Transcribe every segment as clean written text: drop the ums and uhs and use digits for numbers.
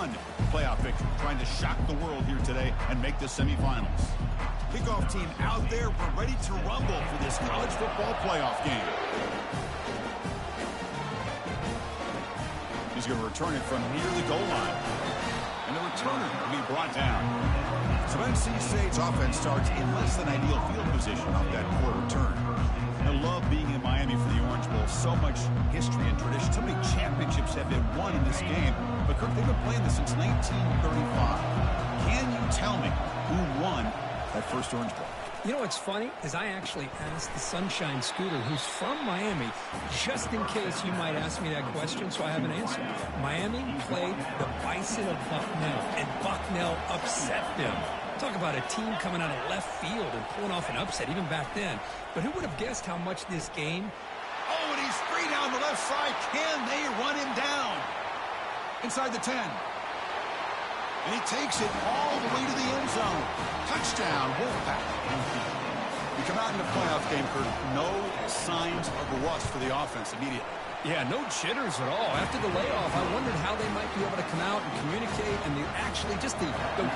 one playoff victory, trying to shock the world here today and make the semifinals. Kickoff team out there. We're ready to rumble for this college football playoff game. He's going to return it from near the goal line. And the returner will be brought down. So NC State's offense starts in less than ideal field position off that poor return. I love being in Miami for the Orange Bowl. So much history and tradition. So many championships have been won in this game. But Kirk, they've been playing this since 1935. Can you tell me who won that first Orange Bowl? You know what's funny is I actually asked the Sunshine Scooter, who's from Miami, just in case you might ask me that question, so I have an answer. Miami played the Bison of Bucknell, and Bucknell upset them. Talk about a team coming out of left field and pulling off an upset even back then. But who would have guessed how much this game... Oh, and he's free down the left side. Can they run him down? Inside the 10. And he takes it all the way to the end zone. Touchdown, Wolfpack. We come out in the playoff game, Kurt. No signs of rust for the offense immediately. Yeah, no jitters at all. After the layoff, I wondered how they might be able to come out and communicate and actually just the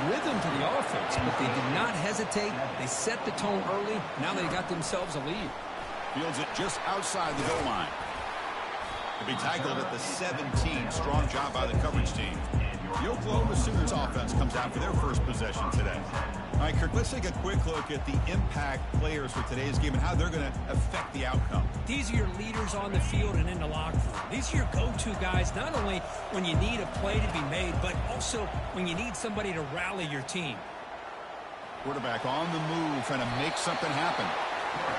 rhythm to the offense. But they did not hesitate. They set the tone early. Now they got themselves a lead. Fields it just outside the goal line. To be tackled at the 17. Strong job by the coverage team. The Oklahoma Sooners offense comes out for their first possession today. All right, Kirk, let's take a quick look at the impact players for today's game and how they're going to affect the outcome. These are your leaders on the field and in the locker room. These are your go-to guys, not only when you need a play to be made, but also when you need somebody to rally your team. Quarterback on the move, trying to make something happen.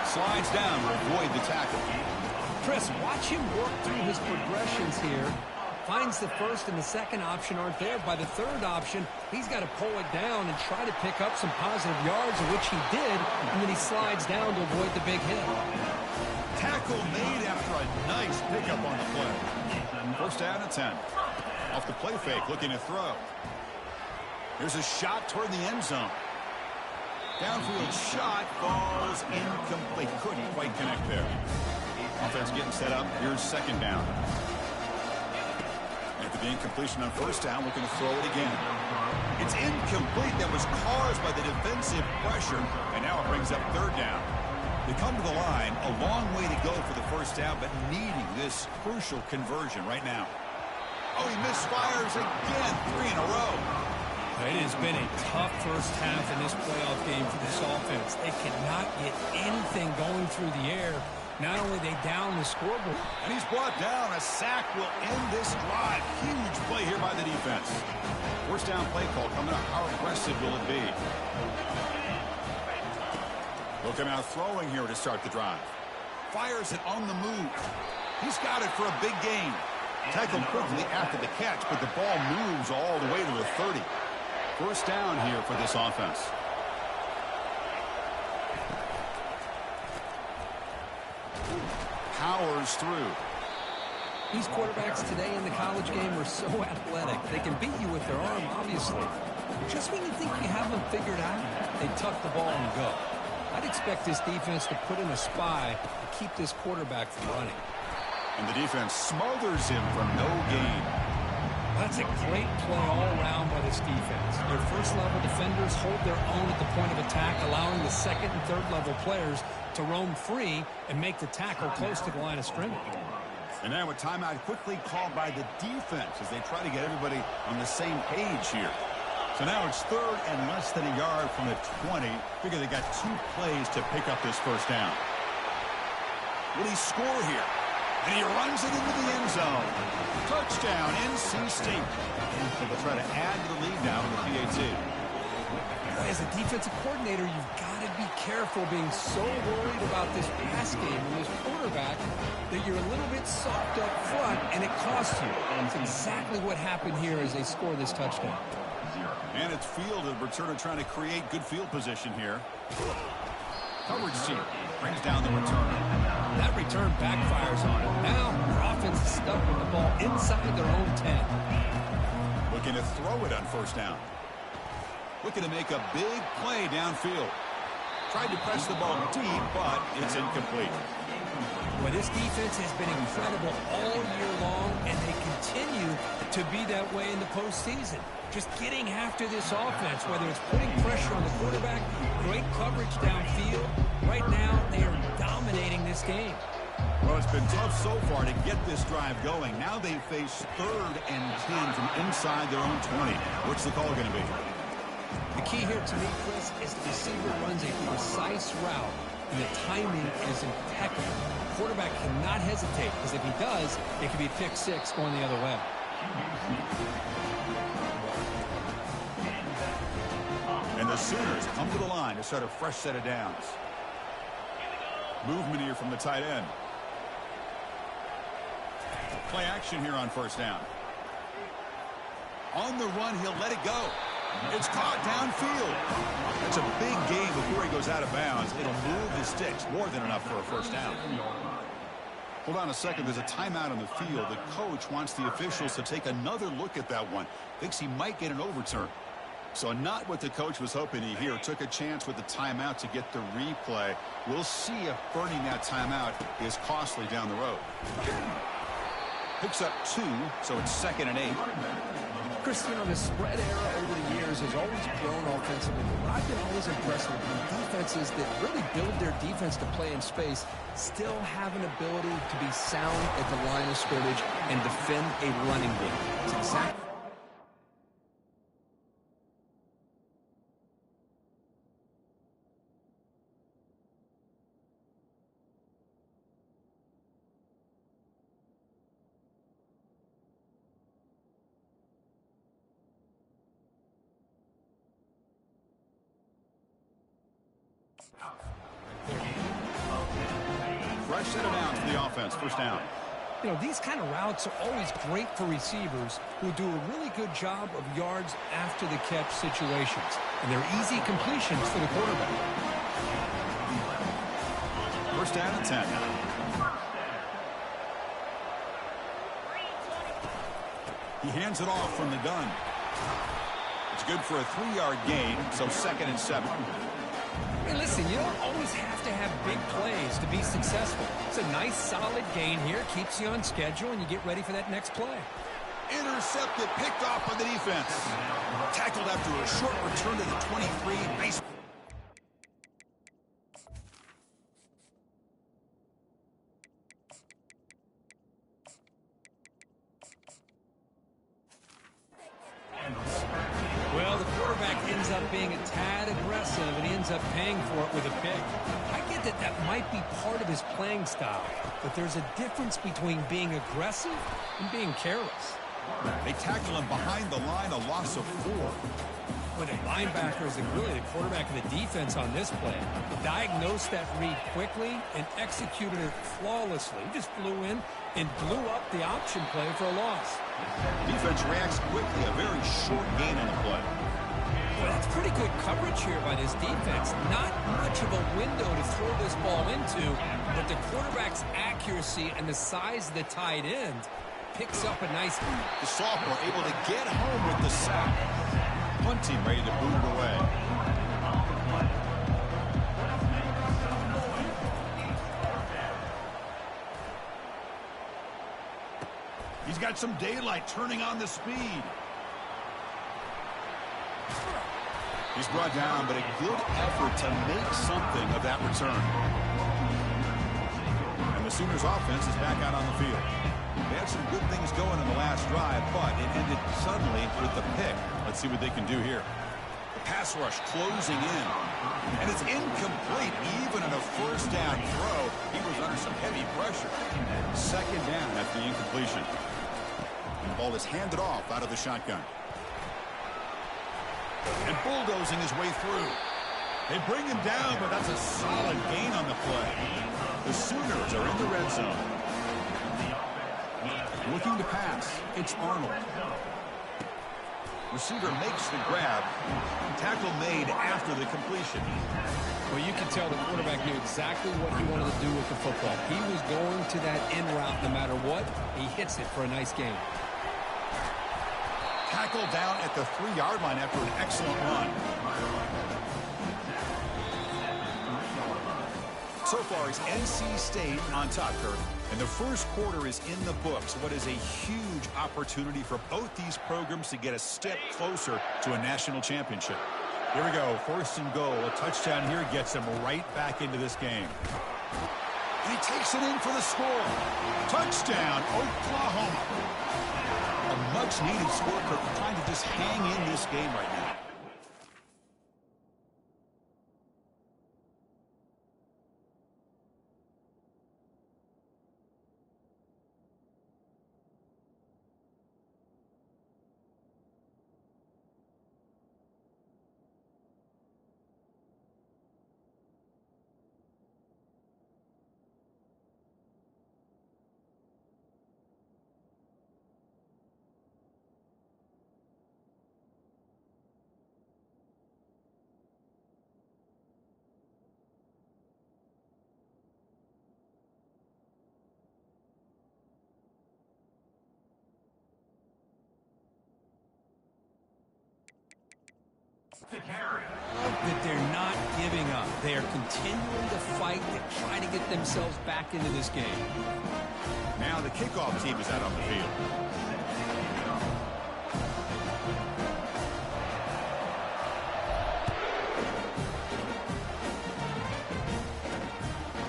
Slides down to avoid the tackle. Chris, watch him work through his progressions here. Finds the first and the second option aren't there. By the third option, he's got to pull it down and try to pick up some positive yards, which he did, and then he slides down to avoid the big hit. Tackle made after a nice pickup on the play. First down and 10. Off the play fake, looking to throw. There's a shot toward the end zone. Downfield shot falls incomplete. Couldn't quite connect there. Offense getting set up. Here's second down. After the incompletion on first down, looking to throw it again. It's incomplete. That was caused by the defensive pressure, and now it brings up third down. They come to the line, a long way to go for the first down, but needing this crucial conversion right now. Oh, he misfires again, 3 in a row. It has been a tough first half in this playoff game for this offense. They cannot get anything going through the air. Not only they down the scoreboard. And he's brought down. A sack will end this drive. Huge play here by the defense. First down play call coming up. How aggressive will it be? They'll come out throwing here to start the drive. Fires it on the move. He's got it for a big gain. Tackled quickly after the catch, but the ball moves all the way to the 30. First down here for this offense. Powers through. These quarterbacks today in the college game are so athletic. They can beat you with their arm, obviously. Just when you think you have them figured out, they tuck the ball and go. I'd expect this defense to put in a spy to keep this quarterback from running. And the defense smothers him for no gain. That's a great play all around by this defense. Their first-level defenders hold their own at the point of attack, allowing the second and third-level players to roam free and make the tackle close to the line of scrimmage. And now a timeout quickly called by the defense as they try to get everybody on the same page here. So now it's third and less than a yard from the 20. Figure they got 2 plays to pick up this first down. Will he score here? And he runs it into the end zone. Touchdown, NC State. They'll try to add to the lead now in the PAT. As a defensive coordinator, you've got to be careful being so worried about this pass game and this quarterback that you're a little bit soft up front, and it costs you. And it's exactly what happened here as they score this touchdown. And it's fielded. Returner trying to create good field position here. Coverage team brings down the returner. That return backfires on it. Now, their offense is stuck with the ball inside their own 10. Looking to throw it on first down. Looking to make a big play downfield. Tried to press the ball deep, but it's incomplete. Well, this defense has been incredible all year long, and they continue to be that way in the postseason. Just getting after this offense, whether it's putting pressure on the quarterback, great coverage downfield. Right now, they are dominating this game. Well, it's been tough so far to get this drive going. Now they face 3rd and 10 from inside their own 20. What's the call going to be? The key here to me, Chris, is the receiver runs a precise route, and the timing is impeccable. The quarterback cannot hesitate, because if he does, it could be pick 6 going the other way. And the Sooners come to the line to start a fresh set of downs. Movement here from the tight end. Play action here on 1st down. On the run, he'll let it go. It's caught downfield. That's a big gain before he goes out of bounds. It'll move the sticks, more than enough for a 1st down. Hold on a second. There's a timeout on the field. The coach wants the officials to take another look at that one. Thinks he might get an overturn. So not what the coach was hoping to hear. Took a chance with the timeout to get the replay. We'll see if burning that timeout is costly down the road. Picks up 2, so it's 2nd and 8. Chris, you know, the spread era over the years has always grown offensively. But I've been always impressed with defenses that really build their defense to play in space, still have an ability to be sound at the line of scrimmage and defend a running game. It's exactly. Fresh set of downs for the offense. 1st down. You know, these kind of routes are always great for receivers who do a really good job of yards after the catch situations. And they're easy completions for the quarterback. 1st down and 10. He hands it off from the gun. It's good for a 3-yard gain, so 2nd and 7. Hey, listen, you don't always have to have big plays to be successful. It's a nice, solid gain here. Keeps you on schedule, and you get ready for that next play. Intercepted, picked off by the defense. Tackled after a short return to the 23. Nice. Well, the quarterback ends up being a tad aggressive, and he ends up paying for it with a pick. I get that that might be part of his playing style, but there's a difference between being aggressive and being careless. They tackle him behind the line, a loss of 4. But the linebackers and really the quarterback and the defense on this play diagnosed that read quickly and executed it flawlessly. He just flew in and blew up the option play for a loss. Defense reacts quickly, a very short gain on the play. Well, that's pretty good coverage here by this defense. Not much of a window to throw this ball into, but the quarterback's accuracy and the size of the tight end picks up a nice lead. The sophomore able to get home with the sack. Punt team ready to boot it away. He's got some daylight, turning on the speed. He's brought down, but a good effort to make something of that return. And the Sooners offense is back out on the field. They had some good things going in the last drive, but it ended suddenly with the pick. Let's see what they can do here. The pass rush closing in. And it's incomplete, even on a 1st down throw. He was under some heavy pressure. 2nd down after the incompletion. And the ball is handed off out of the shotgun. And bulldozing his way through. They bring him down, but that's a solid gain on the play. The Sooners are in the red zone. Looking to pass. It's Arnold. Receiver makes the grab. Tackle made after the completion. Well, you can tell the quarterback knew exactly what he wanted to do with the football. He was going to that in route no matter what. He hits it for a nice gain. Tackle down at the 3-yard line after an excellent run. So far, it's NC State on top, Kirk. And the first quarter is in the books. What is a huge opportunity for both these programs to get a step closer to a national championship. Here we go. First and goal. A touchdown here gets them right back into this game. And he takes it in for the score. Touchdown, Oklahoma. A much-needed score, Kirk, trying to just hang in this game right now. That they're not giving up. They are continuing to fight to try to get themselves back into this game. Now the kickoff team is out on the field.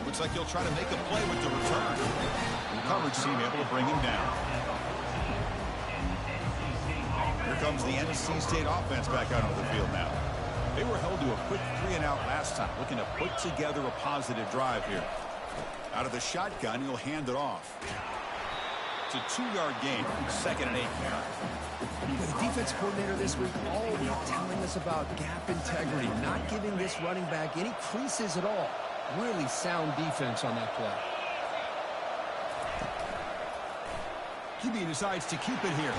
Looks like he'll try to make a play with the return. The coverage team able to bring him down. Here comes the NC State offense back out on the field now. They were held to a quick 3-and-out last time, looking to put together a positive drive here. Out of the shotgun, he'll hand it off. It's a 2-yard gain, 2nd and 8 now. The defense coordinator this week all week telling us about gap integrity, not giving this running back any creases at all. Really sound defense on that play. QB decides to keep it here.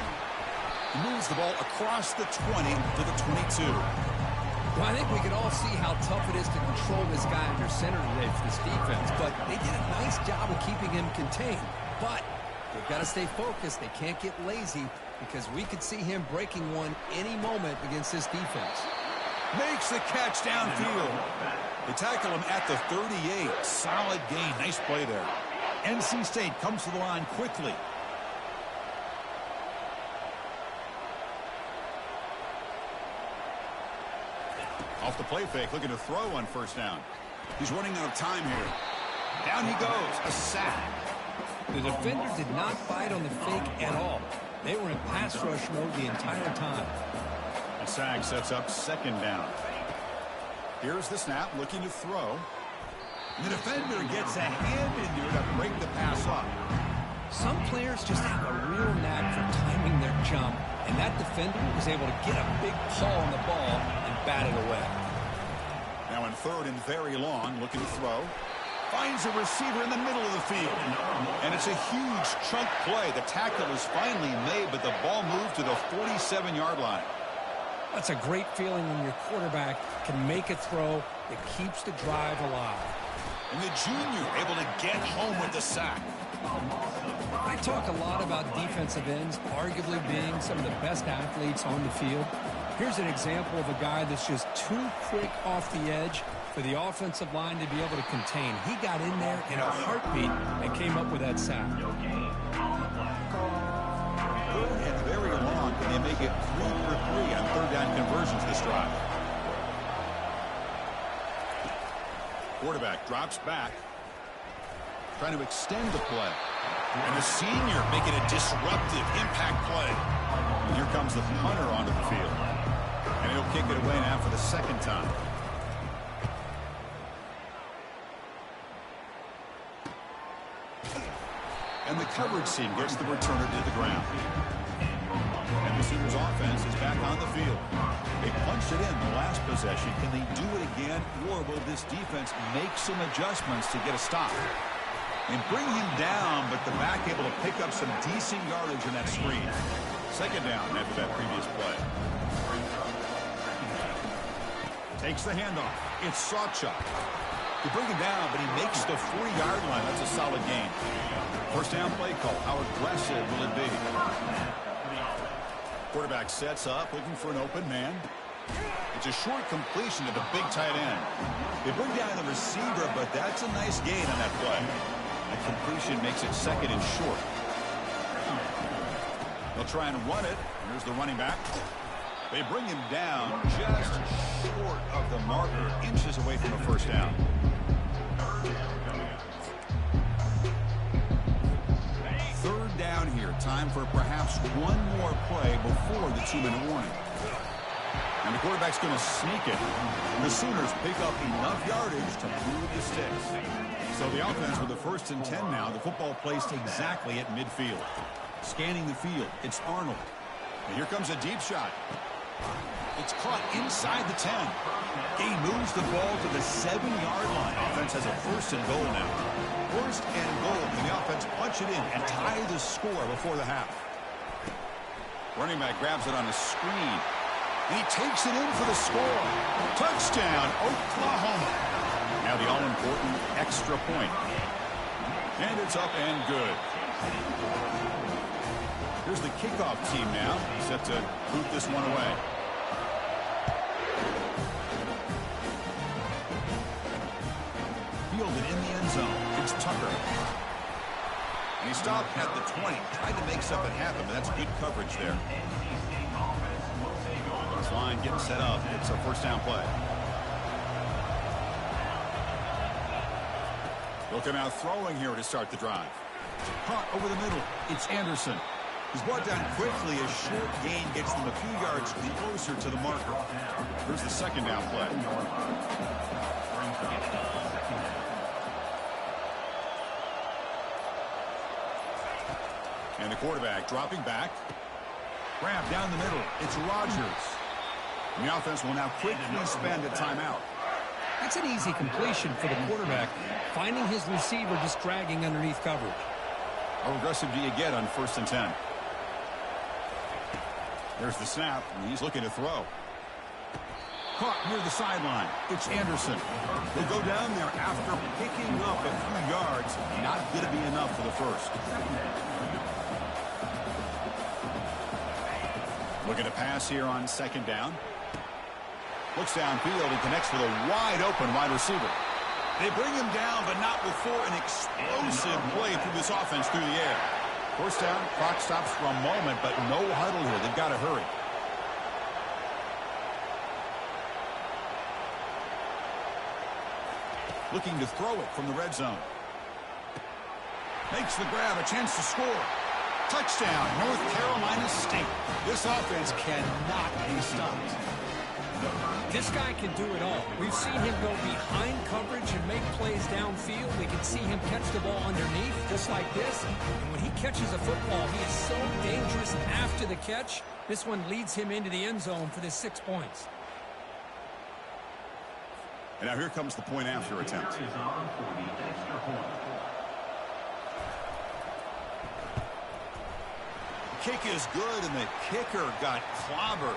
He moves the ball across the 20 to the 22. Well, I think we can all see how tough it is to control this guy under center today for this defense, but they did a nice job of keeping him contained. But they've got to stay focused. They can't get lazy because we could see him breaking one any moment against this defense. Makes the catch downfield. They tackle him at the 38. Solid gain. Nice play there. NC State comes to the line quickly. Off the play fake, looking to throw on first down. He's running out of time here. Down he goes, a sack. The defender did not bite on the fake at all. They were in pass rush mode the entire time. A sack sets up 2nd down. Here's the snap, looking to throw. And the defender gets a hand in there to break the pass up. Some players just have a real knack for timing their jump, and that defender was able to get a big paw on the ball and bat it away. Now in 3rd and very long, looking to throw. Finds a receiver in the middle of the field. And it's a huge chunk play. The tackle is finally made, but the ball moved to the 47-yard line. That's a great feeling when your quarterback can make a throw that keeps the drive alive. And the junior able to get home with the sack. I talk a lot about defensive ends arguably being some of the best athletes on the field. Here's an example of a guy that's just too quick off the edge for the offensive line to be able to contain. He got in there in a heartbeat and came up with that sack. 3rd and very long, and they make it 3 for 3 on 3rd down conversions this drive. Quarterback drops back, trying to extend the play. And the senior making a disruptive impact play. And here comes the punter onto the field. And he'll kick it away now for the 2nd time. And the coverage team gets the returner to the ground. And the Sooners offense is back on the field. They punched it in the last possession. Can they do it again, or will this defense make some adjustments to get a stop? And bring him down, but the back able to pick up some decent yardage in that screen. 2nd down after that previous play. Takes the handoff. It's Ncaa. They bring him down, but he makes the 40-yard line. That's a solid gain. First down play call. How aggressive will it be? Quarterback sets up, looking for an open man. It's a short completion to the big tight end. They bring down the receiver, but that's a nice gain on that play. That completion makes it 2nd and short. They'll try and run it. Here's the running back. They bring him down just short of the marker, inches away from a first down. Third down here. Time for perhaps one more play before the 2-minute warning. And the quarterback's going to sneak it. The Sooners pick up enough yardage to move the sticks. So the offense with the 1st and 10 now. The football placed exactly at midfield. Scanning the field, it's Arnold. And here comes a deep shot. It's caught inside the 10. He moves the ball to the 7-yard line. Offense has a 1st and goal now. 1st and goal, and the offense punch it in and tie the score before the half. Running back grabs it on the screen. And he takes it in for the score. Touchdown, Oklahoma. Now the all-important extra point. And it's up and good. Here's the kickoff team now. Set to boot this one away. Fielded in the end zone. It's Tucker. And he stopped at the 20. Tried to make something happen, but that's good coverage there. This line getting set up. It's a 1st down play. They'll come out throwing here to start the drive. Caught over the middle. It's Anderson. He's brought down quickly. A short gain gets them a few yards closer to the marker. Here's the 2nd down play. And the quarterback dropping back. Grab down the middle. It's Rodgers. And the offense will now quickly spend a timeout. That's an easy completion for the quarterback, finding his receiver just dragging underneath coverage. How aggressive do you get on 1st and 10? There's the snap, and he's looking to throw. Caught near the sideline. It's Anderson. He'll go down there after picking up a few yards. Not going to be enough for the 1st. Looking to pass here on 2nd down. Looks downfield and connects with a wide-open wide receiver. They bring him down, but not before an explosive play through this offense through the air. 1st down, clock stops for a moment, but no huddle here. They've got to hurry. Looking to throw it from the red zone. Makes the grab, a chance to score. Touchdown, North Carolina State. This offense cannot be stopped. This guy can do it all. We've seen him go behind coverage and make plays downfield. We can see him catch the ball underneath, just like this. And when he catches a football, he is so dangerous after the catch. This one leads him into the end zone for the 6 points. And now here comes the point after attempt. Kick is good, and the kicker got clobbered.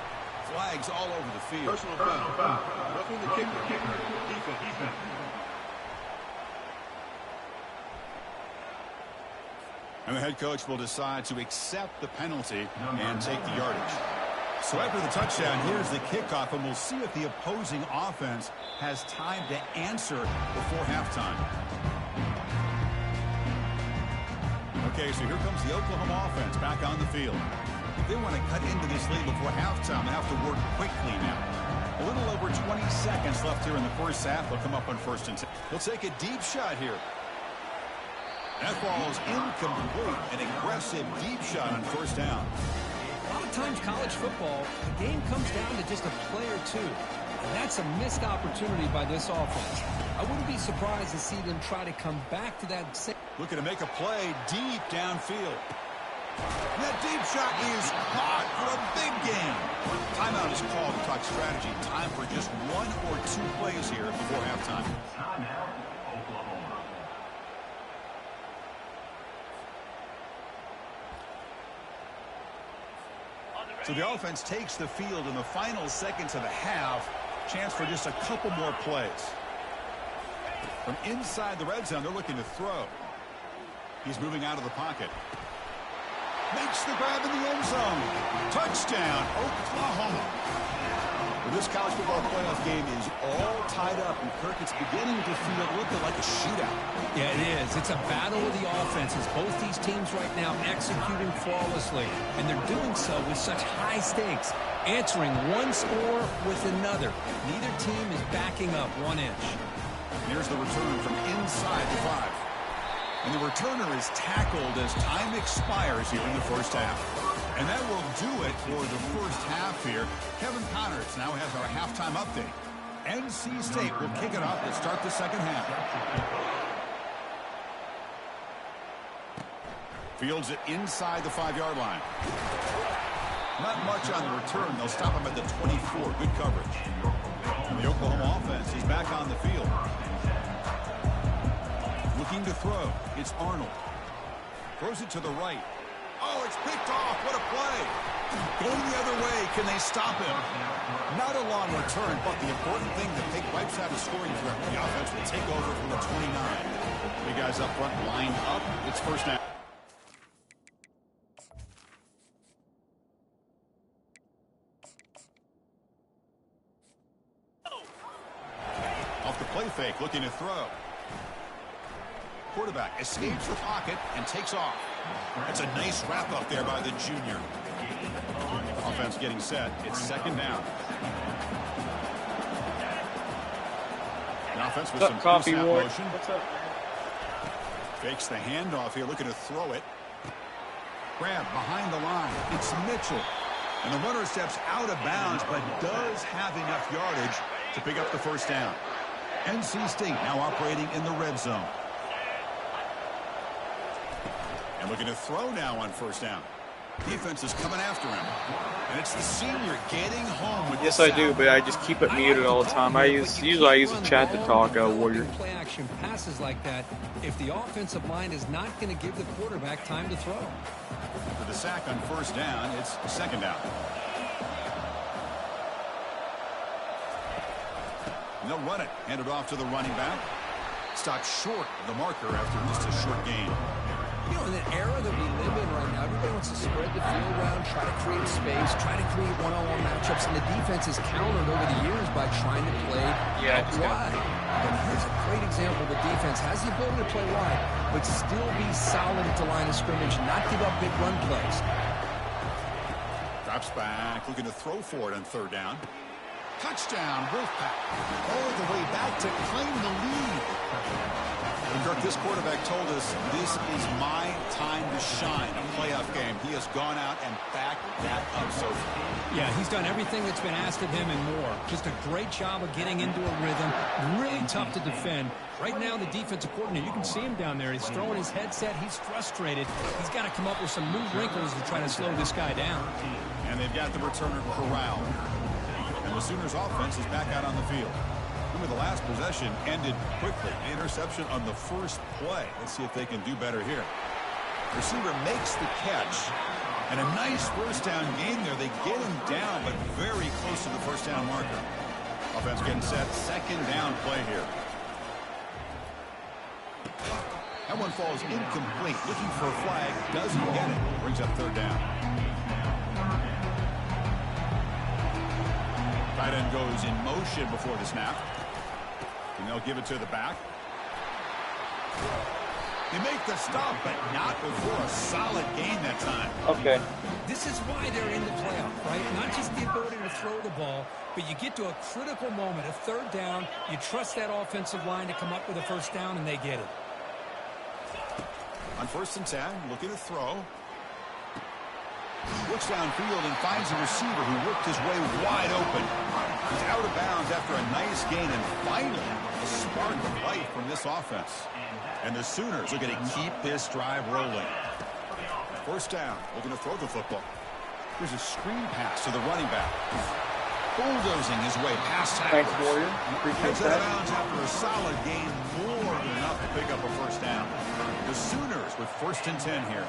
Flags all over the field. Personal foul. Roughing the kicker. Defense. And the head coach will decide to accept the penalty and take the yardage. So after the touchdown, here's the kickoff, and we'll see if the opposing offense has time to answer before halftime. Okay, so here comes the Oklahoma offense back on the field. If they want to cut into this lead before halftime, they have to work quickly now. A little over 20 seconds left here in the 1st half. They'll come up on 1st and 10. They'll take a deep shot here. That ball is incomplete. An aggressive deep shot on 1st down. A lot of times college football, the game comes down to just a play or two. And that's a missed opportunity by this offense. I wouldn't be surprised to see them try to come back to that. Looking to make a play deep downfield. And that deep shot is caught for a big gain. Timeout is called to talk strategy. Time for just 1 or 2 plays here before halftime. So the offense takes the field in the final seconds of the half. Chance for just a couple more plays. From inside the red zone, they're looking to throw. He's moving out of the pocket. Makes the grab in the end zone. Touchdown, Oklahoma. With This college football playoff game is all tied up, and Kirk, it's beginning to feel a little like a shootout. Yeah, it is. It's a battle of the offenses. Both these teams right now executing flawlessly, and they're doing so with such high stakes, answering one score with another. Neither team is backing up 1 inch. Here's the return from inside the 5. And the returner is tackled as time expires here in the first half. And that will do it for the first half here. Kevin Connors now has our halftime update. NC State will kick it off to start the second half. Fields it inside the 5-yard line. Not much on the return. They'll stop him at the 24. Good coverage. And the Oklahoma offense is back on the field. Looking to throw. It's Arnold. Throws it to the right. Oh, it's picked off. What a play. Going the other way. Can they stop him? Not a long return, but the important thing, the big right side of scoring threat. The offense will take over from the 29. The guys up front lined up. It's first down. Off the play fake, looking to throw. Quarterback escapes the pocket and takes off. That's a nice wrap up there by the junior. Offense getting set. It's second down. The offense with some coffee war. motion. What's up? Fakes the handoff here, looking to throw it. Grab behind the line. It's Mitchell. And the runner steps out of bounds, but does have enough yardage to pick up the first down. NC State now operating in the red zone. And looking to throw now on first down. Defense is coming after him. And it's the senior getting home with Yes, I do, but I just keep it muted all the time. Usually I use the chat to talk, Warrior. Play action passes like that, if the offensive line is not going to give the quarterback time to throw. For the sack on first down, it's second down. And they'll run it. Hand it off to the running back. Stopped short of the marker after just a short gain. You know, in the era that we live in right now, everybody wants to spread the field around, try to create space, try to create one-on-one matchups, and the defense is countered over the years by trying to play wide. But here's a great example. The defense has the ability to play wide, but still be solid at the line of scrimmage, not give up big run plays. Drops back, looking to throw for it on third down. Touchdown, Wolfpack. All the way back to claim the lead. And Kirk, this quarterback told us this is my time to shine. A playoff game. He has gone out and backed that up so far. Yeah, he's done everything that's been asked of him and more. Just a great job of getting into a rhythm. Really tough to defend. Right now, the defensive coordinator, you can see him down there. He's throwing his headset. He's frustrated. He's got to come up with some new wrinkles to try to slow this guy down. And they've got the returner corralled. And the Sooners offense is back out on the field. Remember, the last possession ended quickly. The interception on the first play. Let's see if they can do better here. Receiver makes the catch. And a nice first down gain there. They get him down, but very close to the first down marker. Offense getting set. Second down play here. That one falls incomplete. Looking for a flag. Doesn't get it. Brings up third down. Tight end goes in motion before the snap. And they'll give it to the back. They make the stop, but not before a solid gain that time. Okay. This is why they're in the playoff, right? Not just the ability to throw the ball, but you get to a critical moment, a third down. You trust that offensive line to come up with a first down, and they get it. On first and 10, looking to throw. Looks downfield and finds a receiver who worked his way wide open. He's out of bounds after a nice gain, and finally a spark of life from this offense. And the Sooners are going to keep this drive rolling. First down, looking to throw the football. Here's a screen pass to the running back. Bulldozing his way past tackles. Thanks, Warrior. Appreciate Heads out of that. bounds after a solid gain, more than enough to pick up a first down. The Sooners with first and 10 here.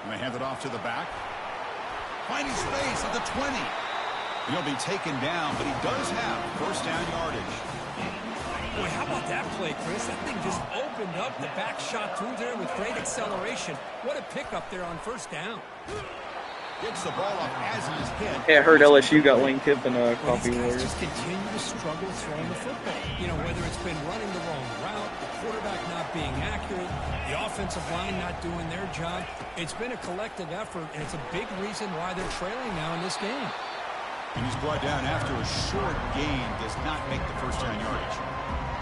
And they hand it off to the back. Finding space at the 20. He'll be taken down, but he does have first down yardage. Boy, how about that play, Chris? That thing just opened up. The back shot through there with great acceleration. What a pickup there on first down. Gets the ball up as he is hit. Hey, I heard LSU got Lane Kiffin Coffee These guys Warriors. just continue to struggle throwing the football. You know, whether it's been running the wrong route, the quarterback not being accurate, the offensive line not doing their job. It's been a collective effort, and it's a big reason why they're trailing now in this game. And he's brought down after a short gain, does not make the first down yardage.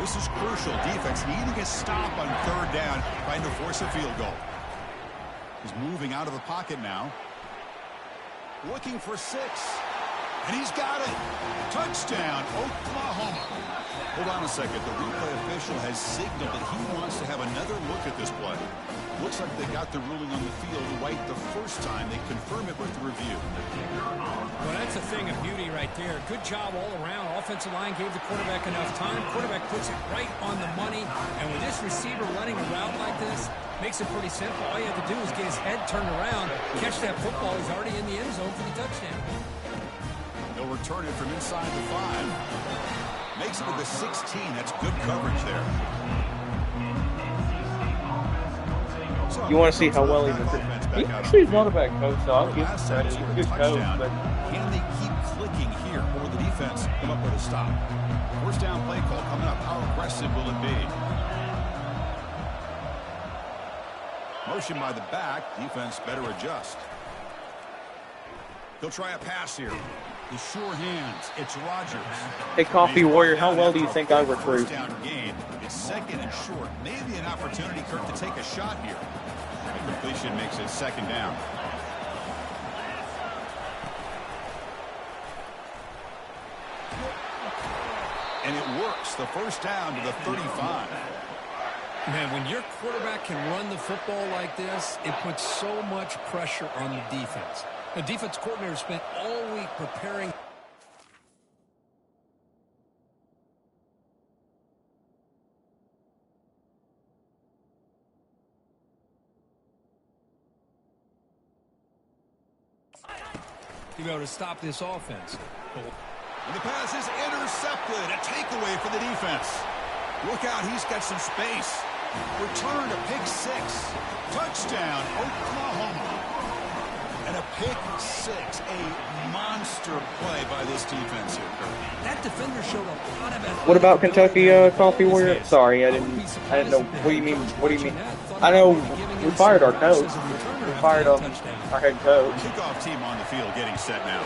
This is crucial. Defense needing a stop on third down, trying to force a field goal. He's moving out of the pocket now. Looking for 6. And he's got it. Touchdown, Oklahoma. Hold on a second. The replay official has signaled that he wants to have another look at this play. Looks like they got the ruling on the field right the first time. They confirm it with the review. Well, that's a thing of beauty right there. Good job all around. Offensive line gave the quarterback enough time. Quarterback puts it right on the money. And with this receiver running a route like this, makes it pretty simple. All you have to do is get his head turned around, catch that football. He's already in the end zone for the touchdown. They'll return it from inside the 5. Makes it to the 16. That's good coverage there. So, You want to see how well he's recruited? He actually is not a bad coach, so I'll give him credit. He's a good coach, but can they keep clicking here, or will the defense come up with a stop? First down play call coming up. How aggressive will it be? Motion by the back. Defense better adjust. He'll try a pass here. The sure hands. It's Rodgers. hey, Coffee Warrior, how well do you think I recruit? First down gain. It's second and short. Maybe an opportunity, Kirk, to take a shot here. The completion makes it second down. And it works. The first down to the 35. Man, when your quarterback can run the football like this, it puts so much pressure on the defense. The defense coordinator spent all week preparing. To be able to stop this offense. And the pass is intercepted. A takeaway for the defense. Look out, he's got some space. Return to pick 6. Touchdown, Oklahoma. And a pick 6. A monster play by this defense here, Kirk. That defender showed a lot of effort. What about Kentucky Coffee Warrior? Sorry, I didn't know. What do you mean? What do you mean? I know we fired our coach. We fired our head coach. Kickoff team on the field getting set now.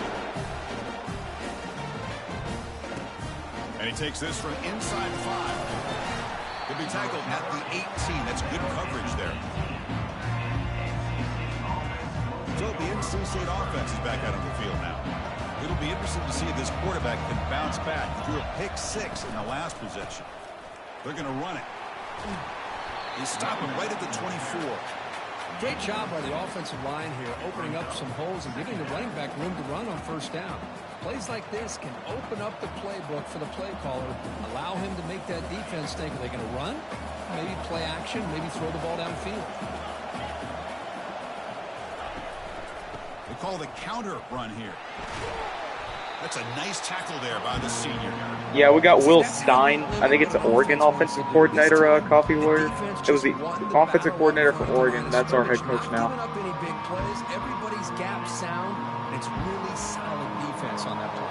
And he takes this from inside 5. Could be tackled at the 18. That's good coverage there. So the NC State offense is back out on the field now. It'll be interesting to see if this quarterback can bounce back. He threw a pick 6 in the last possession. They're going to run it. They stop him right at the 24. Great job by the offensive line here, opening up some holes and giving the running back room to run on first down. Plays like this can open up the playbook for the play caller, allow him to make that defense think, are they going to run? Maybe play action, maybe throw the ball downfield. They call the counter run here. That's a nice tackle there by the senior. Yeah, we got Will Stein. I think it's the Oregon offensive coordinator, Coffee Warrior. It was the offensive coordinator for Oregon. That's our head coach now. Everybody's gap sound. It's really solid defense on that play.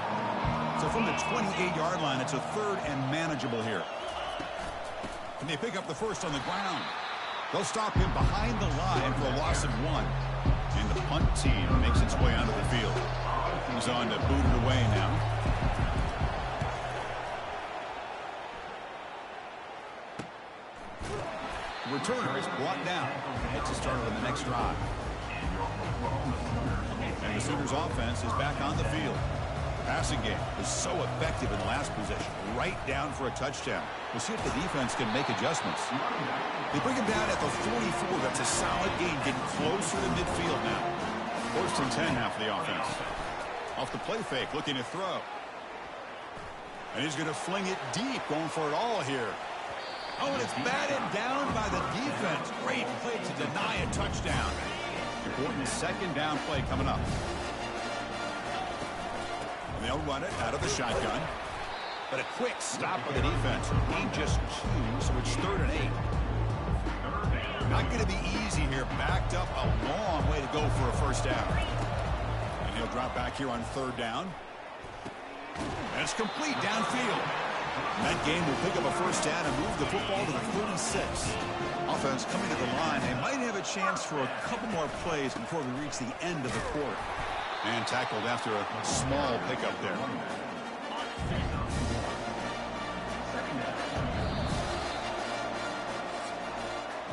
So from the 28-yard line, it's a third and manageable here. And they pick up the first on the ground. They'll stop him behind the line for a loss of 1. And the punt team makes its way onto the field. He's on to boot it away now. The returner is brought down. Heads to start on the next drive. And the Sooners offense is back on the field. The passing game was so effective in the last possession. Right down for a touchdown. We'll see if the defense can make adjustments. They bring him down at the 44. That's a solid gain, getting closer to midfield now. First and 10 now for the offense. Off the play fake, looking to throw. And he's going to fling it deep, going for it all here. Oh, and it's batted down by the defense. Great play to deny a touchdown. Important second down play coming up. And they'll run it out of the shotgun. But a quick stop by the defense. Gain just 2, so it's 3rd and 8. Not going to be easy here. Backed up a long way to go for a first down. He'll drop back here on 3rd down. And it's complete downfield. That game will pick up a 1st down and move the football to the 36. Offense coming to the line. They might have a chance for a couple more plays before we reach the end of the quarter. And tackled after a small pickup there.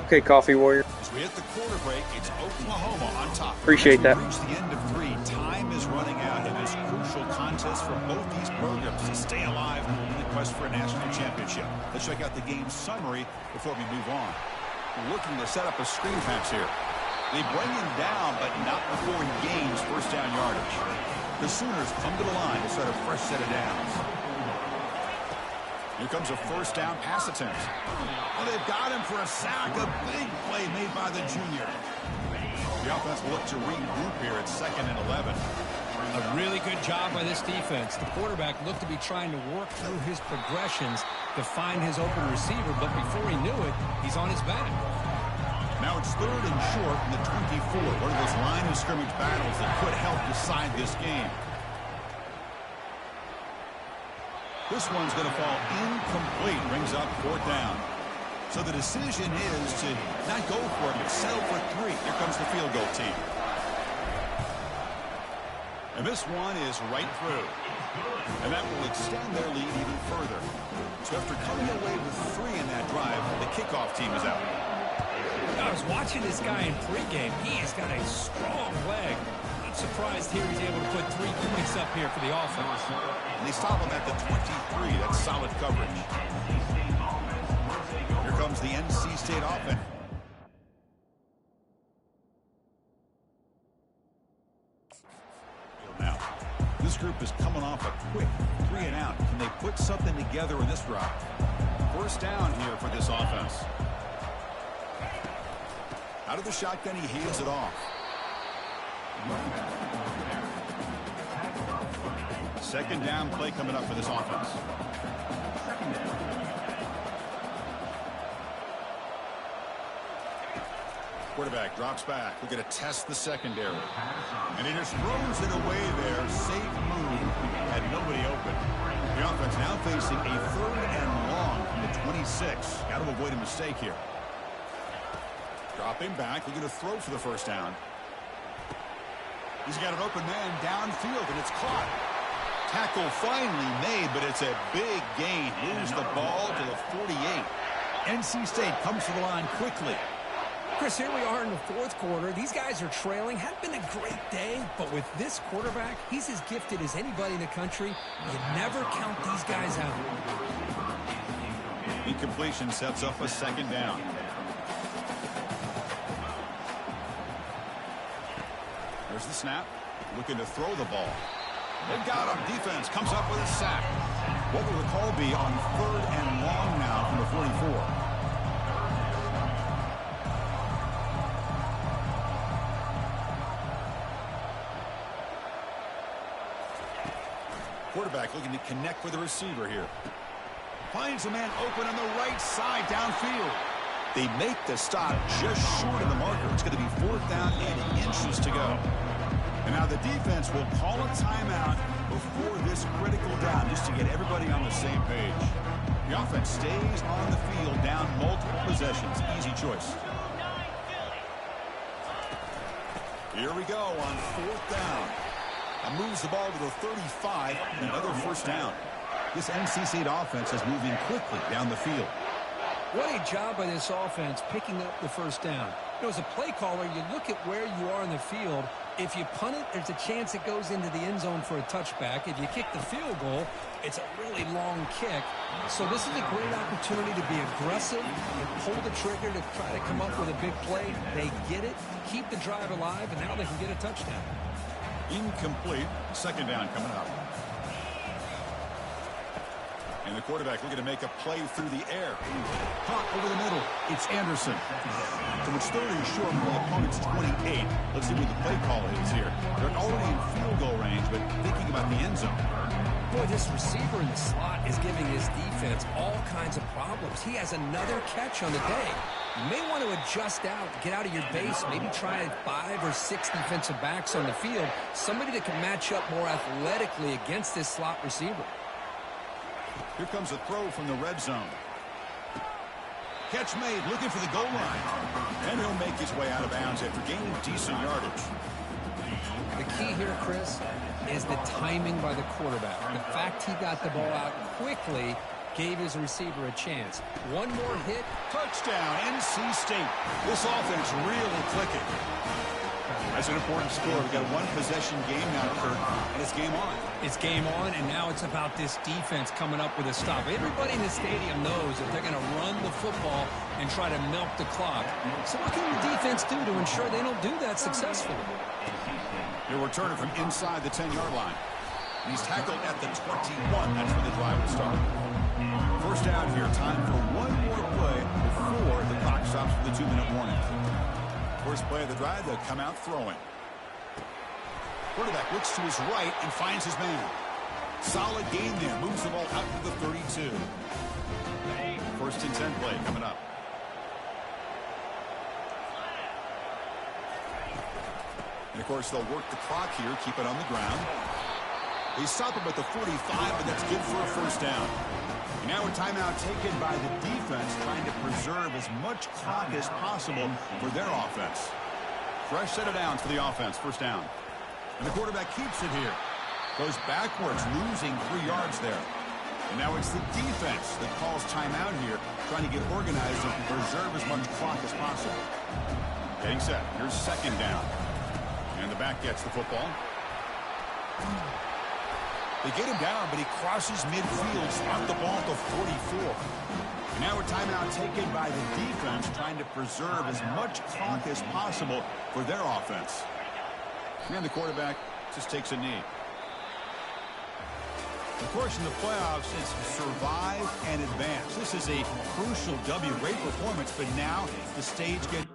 Okay, Coffee Warrior. As we hit the quarter break, it's Oklahoma on top. Appreciate that. Reach the end of 3. Time is running out in this crucial contest for both these programs to stay alive in the quest for a national championship. Let's check out the game summary before we move on. Looking to set up a screen pass here. They bring him down, but not before he gains 1st down yardage. The Sooners come to the line to set a fresh set of downs. Here comes a 1st down pass attempt. Oh, they've got him for a sack. A big play made by the junior. The offense will look to regroup here at 2nd and 11. A really good job by this defense. The quarterback looked to be trying to work through his progressions to find his open receiver, but before he knew it, he's on his back. Now it's 3rd and short in the 24. One of those line of scrimmage battles that could help decide this game. This one's going to fall incomplete. Brings up 4th down. So the decision is to not go for it, but settle for 3. Here comes the field goal team. And this one is right through. And that will extend their lead even further. So after coming away with 3 in that drive, the kickoff team is out. I was watching this guy in pregame. He has got a strong leg. Not surprised here he's able to put 3 points up here for the offense. And they stop him at the 23. That's solid coverage. Here comes the NC State offense. Now, this group is coming off a quick 3 and out. Can they put something together in this drive? 1st down here for this offense. Out of the shotgun, he hands it off. 2nd down play coming up for this offense. Quarterback drops back. We're going to test the secondary. And he just throws it away there. Safe move. Had nobody open. The offense now facing a 3rd and long from the 26. Got to avoid a mistake here. Dropping back. They're going to throw for the 1st down. He's got an open man downfield, and it's caught. Tackle finally made, but it's a big gain. Lose the ball to the 48. NC State comes to the line quickly. Chris, here we are in the 4th quarter. These guys are trailing. Had been a great day, but with this quarterback, he's as gifted as anybody in the country. You never count these guys out. Incompletion sets up a 2nd down. There's the snap. Looking to throw the ball. They've got him. Defense comes up with a sack. What will the call be on 3rd and long now from the 44? Quarterback looking to connect with the receiver here. Finds a man open on the right side downfield. They make the stop just short of the marker. It's going to be 4th down and inches to go. And now the defense will call a timeout before this critical down just to get everybody on the same page. The offense stays on the field down multiple possessions. Easy choice. Here we go on 4th down. And moves the ball to the 35, and another 1st down. This NC State offense is moving quickly down the field. What a job by this offense picking up the 1st down. You know, as a play caller, you look at where you are in the field. If you punt it, there's a chance it goes into the end zone for a touchback. If you kick the field goal, it's a really long kick. So this is a great opportunity to be aggressive and pull the trigger to try to come up with a big play. They get it, keep the drive alive, and now they can get a touchdown. Incomplete. 2nd down coming up. And the quarterback looking to make a play through the air. Caught over the middle. It's Anderson. So it's 3rd and short from the opponent's 28. Let's see what the play call is here. They're already in field goal range, but thinking about the end zone. Boy, this receiver in the slot is giving his defense all kinds of problems. He has another catch on the day. You may want to adjust out, get out of your base, maybe try 5 or 6 defensive backs on the field, somebody that can match up more athletically against this slot receiver. Here comes a throw from the red zone. Catch made, looking for the goal line. And he'll make his way out of bounds after gaining decent yardage. The key here, Chris, is the timing by the quarterback. The fact he got the ball out quickly gave his receiver a chance. One more hit. Touchdown, NC State. This offense really clicking. That's an important score. We've got a one-possession game now, Kurt, and it's game on. It's game on, and now it's about this defense coming up with a stop. Everybody in the stadium knows that they're going to run the football and try to milk the clock. So what can your defense do to ensure they don't do that successfully? He'll return it from inside the 10-yard line. He's tackled at the 21. That's where the drive will start. First down here. Time for one more play before the clock stops for the 2-minute warning. First play of the drive, they'll come out throwing. Quarterback looks to his right and finds his man. Solid game there. Moves the ball out to the 32. First and 10 play coming up. And, of course, they'll work the clock here, keep it on the ground. They stop him at the 45, but that's good for a first down. And now a timeout taken by the defense, trying to preserve as much clock as possible for their offense. Fresh set of downs for the offense, first down. And the quarterback keeps it here. Goes backwards, losing 3 yards there. And now it's the defense that calls timeout here, trying to get organized and preserve as much clock as possible. Getting set. Here's second down. And the back gets the football. They get him down, but he crosses midfield, spot the ball at the 44. And now a timeout taken by the defense, trying to preserve as much clock as possible for their offense. And the quarterback just takes a knee. Of course, in the playoffs, it's survive and advance. This is a crucial W. Great performance, but now the stage gets...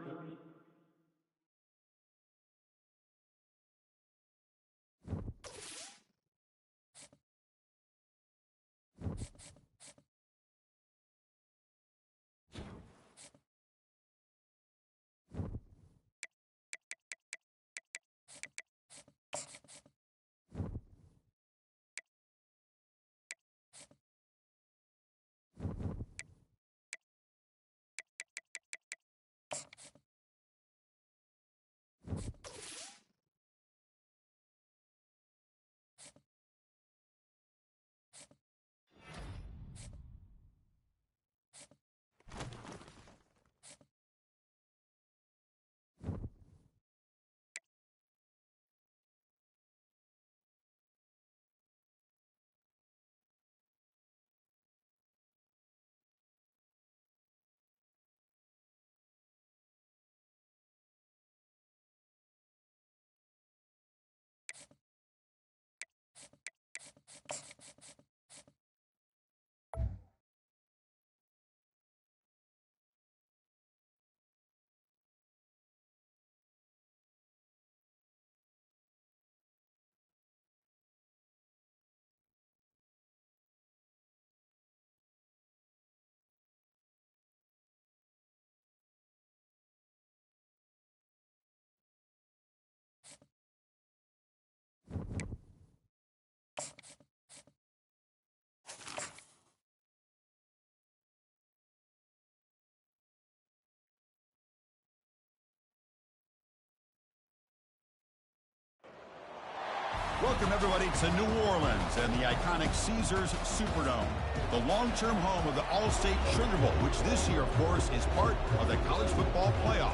Welcome, everybody, to New Orleans and the iconic Caesars Superdome, the long-term home of the All-State Sugar Bowl, which this year, of course, is part of the college football playoff.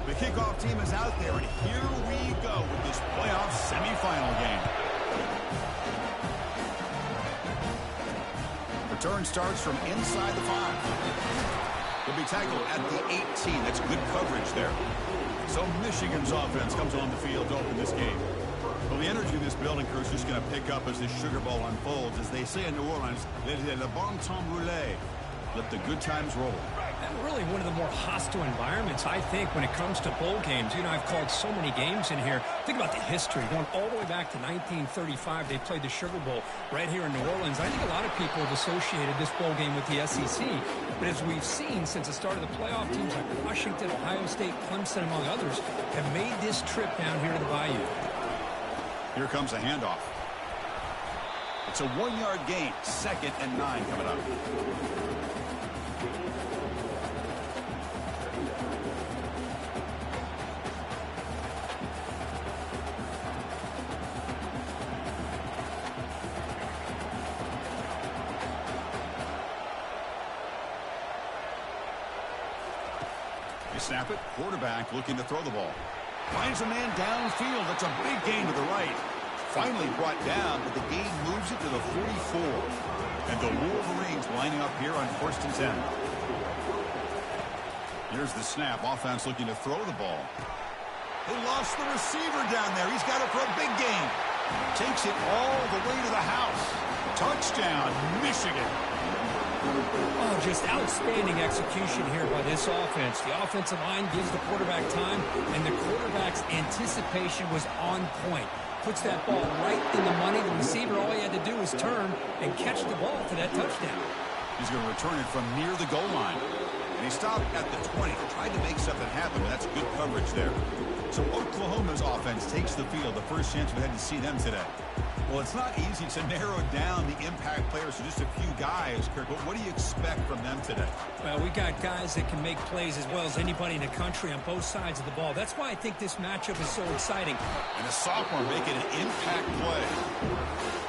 The kickoff team is out there, and here we go with this playoff semifinal game. Return starts from inside the 5. He'll be tackled at the 18. That's good coverage there. So Michigan's offense comes on the field to open this game. Well, the energy of this building crew is just going to pick up as this Sugar Bowl unfolds. As they say in New Orleans, le bon temps roulé. Let the good times roll. really one of the more hostile environments, I think, when it comes to bowl games. You know, I've called so many games in here. Think about the history. Going all the way back to 1935, they played the Sugar Bowl right here in New Orleans. I think a lot of people have associated this bowl game with the SEC. But as we've seen since the start of the playoff, teams like Washington, Ohio State, Clemson, among others, have made this trip down here to the Bayou. Here comes a handoff. It's a 1-yard gain. 2nd and 9 coming up. They snap it. Quarterback looking to throw the ball. Finds a man downfield. That's a big gain to the right. Finally brought down, but the gain moves it to the 44. And the Wolverines lining up here on 1st and 10. Here's the snap. Offense looking to throw the ball. They lost the receiver down there. He's got it for a big gain. Takes it all the way to the house. Touchdown, Michigan. Oh, just outstanding execution here by this offense. The offensive line gives the quarterback time, and the quarterback's anticipation was on point. Puts that ball right in the money. The receiver, all he had to do was turn and catch the ball for that touchdown. He's going to return it from near the goal line. And he stopped at the 20. Tried to make something happen, but that's good coverage there. So Oklahoma's offense takes the field. The first chance we had to see them today. Well, it's not easy to narrow down the impact players to just a few guys, Kirk, but what do you expect from them today? Well, we got guys that can make plays as well as anybody in the country on both sides of the ball. That's why I think this matchup is so exciting. And a sophomore making an impact play.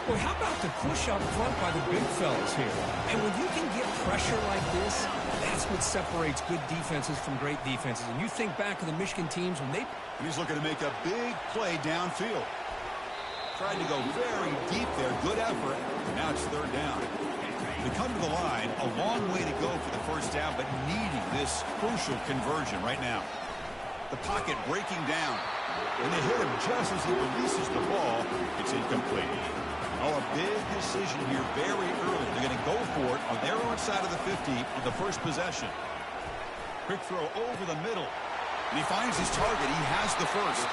Well, how about the push up front by the big fellas here? And when you can get pressure like this, that's what separates good defenses from great defenses. And you think back to the Michigan teams when they... And he's looking to make a big play downfield. Tried to go very deep there. Good effort. Now it's 3rd down. They come to the line. A long way to go for the first down, but needing this crucial conversion right now. The pocket breaking down. And they hit him just as he releases the ball. It's incomplete. Oh, a big decision here very early. They're going to go for it on their own side of the 50 on the first possession. Quick throw over the middle. And he finds his target. He has the first.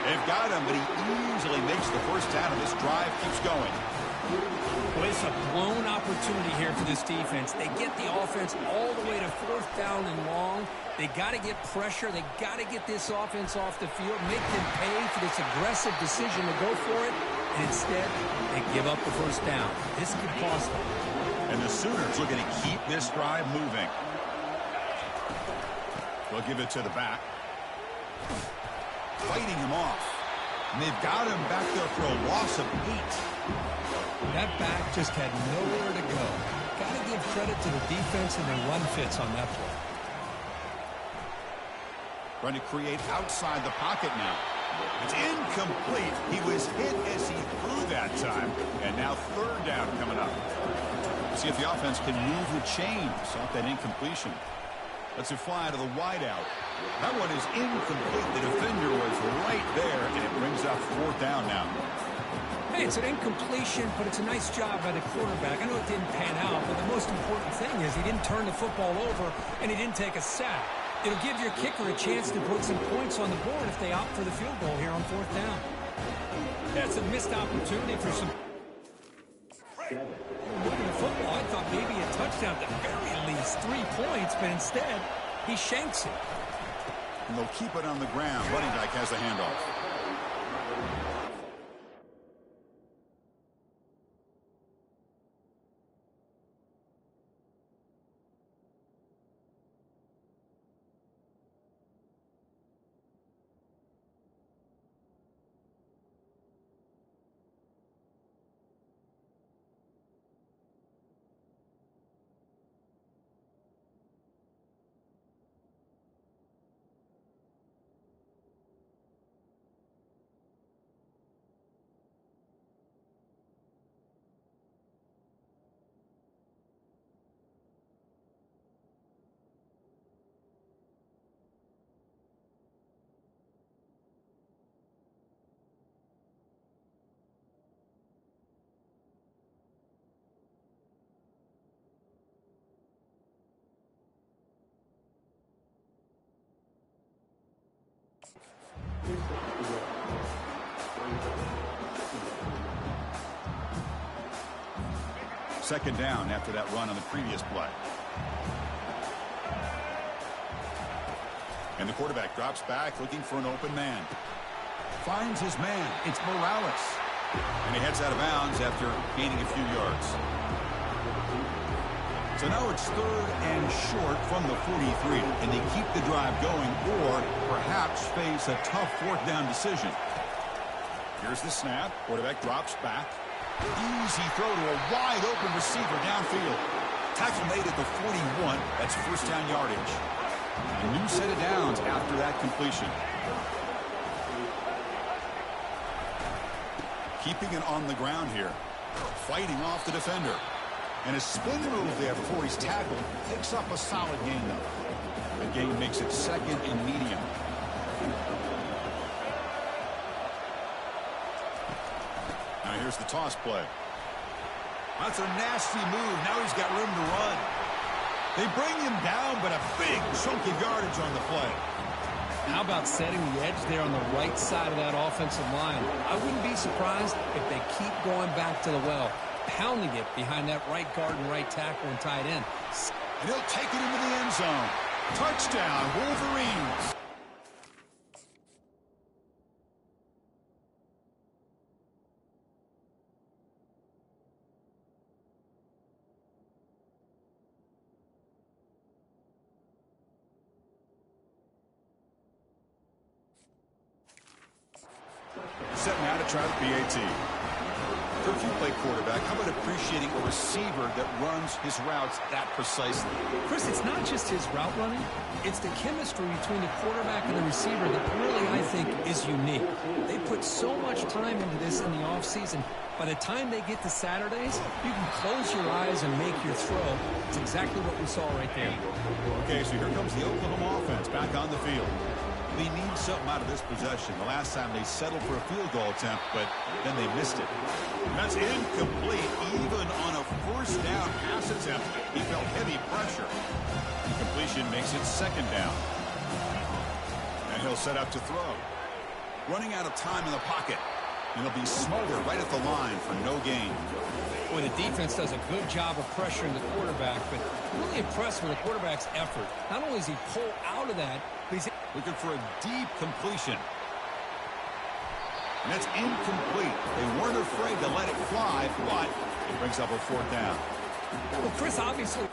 They've got him, but he easily makes the first down, and this drive keeps going. Well, it's a blown opportunity here for this defense. They get the offense all the way to 4th down and long. They got to get pressure. They got to get this offense off the field, make them pay for this aggressive decision to go for it. And instead, they give up the first down. This could cost them. And the Sooners looking to keep this drive moving. They'll give it to the back. Fighting him off. And they've got him back there for a loss of 8. That back just had nowhere to go. Got to give credit to the defense and their run fits on that play. Trying to create outside the pocket now. It's incomplete. He was hit as he threw that time. And now 3rd down coming up. See if the offense can move the chains off that incompletion. Let's it fly to the wideout. That one is incomplete. The defender was right there, and it brings up 4th down now. Hey, it's an incompletion, but it's a nice job by the quarterback. I know it didn't pan out, but the most important thing is he didn't turn the football over, and he didn't take a sack. It'll give your kicker a chance to put some points on the board if they opt for the field goal here on 4th down. That's a missed opportunity for some... Looking at football, I thought maybe a touchdown, at the very least 3 points, but instead, he shanks it. And they'll keep it on the ground. Running back has the handoff. Second down after that run on the previous play. And the quarterback drops back looking for an open man. Finds his man. It's Morales. And he heads out of bounds after gaining a few yards. So now it's third and short from the 43. And they keep the drive going or perhaps face a tough fourth down decision. Here's the snap. Quarterback drops back. Easy throw to a wide open receiver downfield. Tackle made at the 41. That's first down yardage. A new set of downs after that completion. Keeping it on the ground here. Fighting off the defender. And a spin move there before he's tackled. Picks up a solid gain, though. The gain makes it second and medium. Now here's the toss play. That's a nasty move. Now he's got room to run. They bring him down, but a big chunk of yardage on the play. How about setting the edge there on the right side of that offensive line? I wouldn't be surprised if they keep going back to the well, pounding it behind that right guard and right tackle and tight end. And he'll take it into the end zone. Touchdown, Wolverines. Setting out to try the PAT. For a few play quarterback, how about appreciating a receiver that runs his routes that precisely? Chris, it's not just his route running. It's the chemistry between the quarterback and the receiver that really, I think, is unique. They put so much time into this in the offseason. By the time they get to Saturdays, you can close your eyes and make your throw. It's exactly what we saw right there. Okay, so here comes the Oklahoma offense back on the field. They need something out of this possession. The last time they settled for a field goal attempt, but then they missed it. That's incomplete, even on a first down pass attempt. He felt heavy pressure. Completion makes it second down. And he'll set up to throw. Running out of time in the pocket. And he'll be smothered right at the line for no gain. Boy, the defense does a good job of pressuring the quarterback, but really impressed with the quarterback's effort. Not only does he pull out of that, but he's looking for a deep completion. And that's incomplete. They weren't afraid to let it fly, but it brings up a fourth down. Well, Chris, obviously